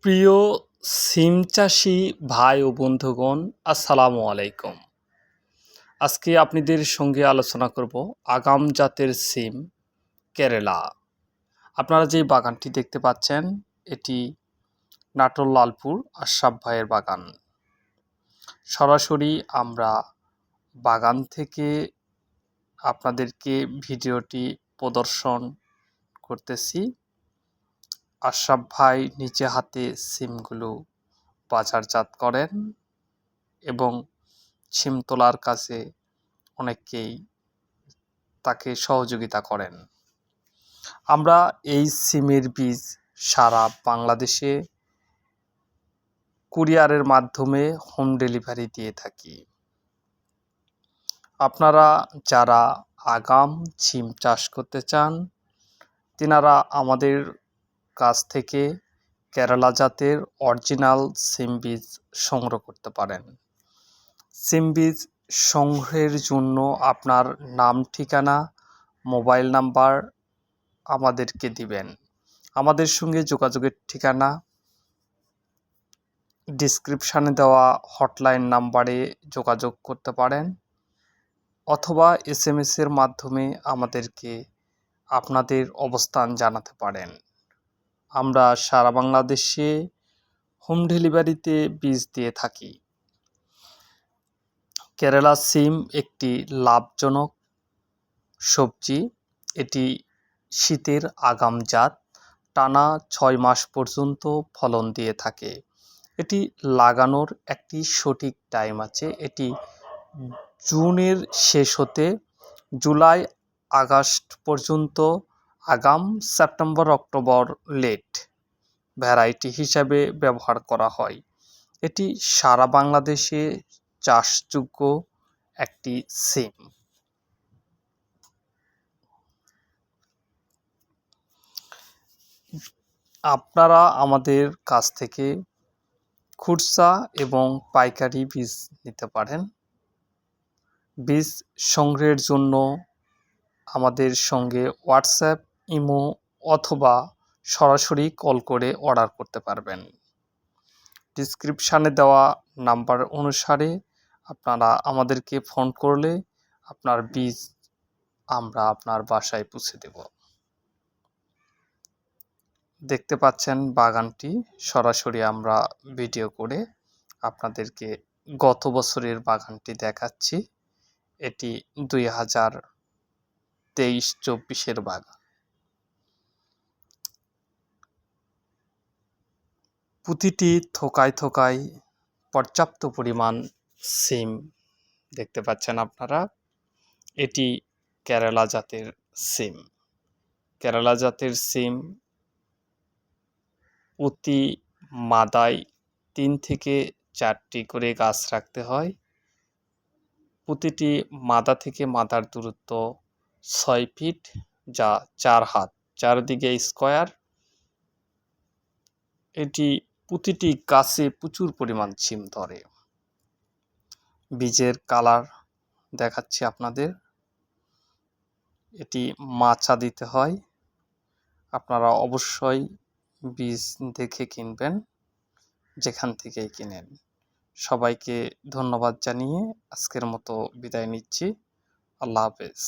প্রিয় সিম চাষি ভাই ও বন্ধুগণ, আসসালামু আলাইকুম। আজকে আপনাদের সঙ্গে আলোচনা করব আগাম জাতের সিম কেরালা। আপনারা যে বাগানটি দেখতে পাচ্ছেন, এটি নাটোর লালপুর আশরাফ ভাইয়ের বাগান। সরাসরি আমরা বাগান থেকে আপনাদেরকে ভিডিওটি প্রদর্শন করতেছি। আশরাফ ভাই নিজে হাতে সিমগুলো বাজারজাত করেন এবং সিম তোলার কাজে অনেককেই তাকে সহযোগিতা করেন। আমরা এই সিমের বীজ সারা বাংলাদেশে কুরিয়ারের মাধ্যমে হোম ডেলিভারি দিয়ে থাকি। আপনারা যারা আগাম সিম চাষ করতে চান, তেনারা আমাদের কাছ থেকে কেরালা জাতের অরিজিনাল সিম বীজ সংগ্রহ করতে পারেন। সিম বীজ সংগ্রহের জন্য আপনার নাম, ঠিকানা, মোবাইল নাম্বার আমাদেরকে দিবেন। আমাদের সঙ্গে যোগাযোগের ঠিকানা ডিসক্রিপশানে দেওয়া হটলাইন নাম্বারে যোগাযোগ করতে পারেন, অথবা SMS-এর মাধ্যমে আমাদেরকে আপনাদের অবস্থান জানাতে পারেন। আমরা সারা বাংলাদেশে হোম ডেলিভারিতে বীজ দিয়ে থাকি। কেরালা সিম একটি লাভজনক সবজি। এটি শীতের আগাম জাত, টানা 6 মাস পর্যন্ত ফলন দিয়ে থাকে। এটি লাগানোর একটি সঠিক টাইম আছে। এটি জুনের শেষ হতে জুলাই আগস্ট পর্যন্ত আগাম, সেপ্টেম্বর অক্টোবর লেট ভ্যারাইটি হিসাবে ব্যবহার করা হয়। এটি সারা বাংলাদেশে চাষযোগ্য একটি সিম। আপনারা আমাদের কাছ থেকে খুচরা এবং পাইকারি বীজ নিতে পারেন। বীজ সংগ্রহের জন্য আমাদের সঙ্গে হোয়াটসঅ্যাপ, ইমো অথবা সরাসরি কল করে অর্ডার করতে পারবেন। ডিসক্রিপশানে দেওয়া নাম্বার অনুসারে আপনারা আমাদেরকে ফোন করলে আপনার বীজ আমরা আপনার বাসায় পৌঁছে দেব। দেখতে পাচ্ছেন বাগানটি সরাসরি আমরা ভিডিও করে আপনাদেরকে গত বছরের বাগানটি দেখাচ্ছি। এটি 2023-24 বাগান। প্রতিটি থোকায় থোকায় পর্যাপ্ত পরিমাণ সিম দেখতে পাচ্ছেন আপনারা। এটি কেরালা জাতের সিম। কেরালা জাতের সিম প্রতি মাদায় 3 থেকে 4টি করে গাছ রাখতে হয়। প্রতিটি মাদা থেকে মাদার দূরত্ব 6 ফিট, যা 4 হাত, চারদিকে স্কোয়ার। এটি প্রতিটি গাছে প্রচুর পরিমাণ সিম ধরে। বীজের কালার দেখাচ্ছি আপনাদের। এটি মাচা দিতে হয়। আপনারা অবশ্যই বীজ দেখে কিনবেন, যেখান থেকেই কিনেন। সবাইকে ধন্যবাদ জানিয়ে আজকের মতো বিদায় নিচ্ছি। আল্লাহ হাফেজ।